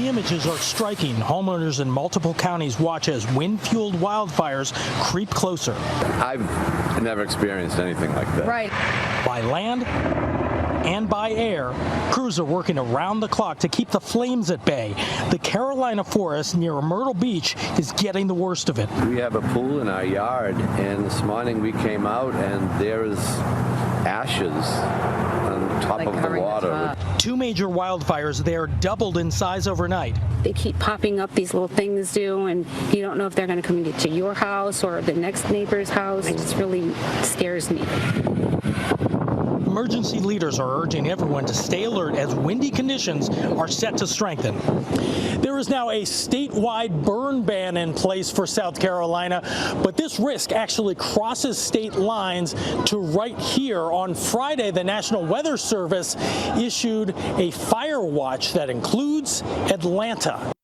The images are striking. Homeowners in multiple counties watch as wind-fueled wildfires creep closer. I've never experienced anything like that. Right. By land and by air, crews are working around the clock to keep the flames at bay. The Carolina forest near Myrtle Beach is getting the worst of it. We have a pool in our yard, and this morning we came out and there is ashes on top of the water. 2 major wildfires there doubled in size overnight. They keep popping up, these little things do, and you don't know if they're going to come and get to your house or the next neighbor's house. It just really scares me. Emergency leaders are urging everyone to stay alert as windy conditions are set to strengthen. There is now a statewide burn ban in place for South Carolina, but this risk actually crosses state lines to right here. On Friday, the National Weather Service issued a fire watch that includes Atlanta.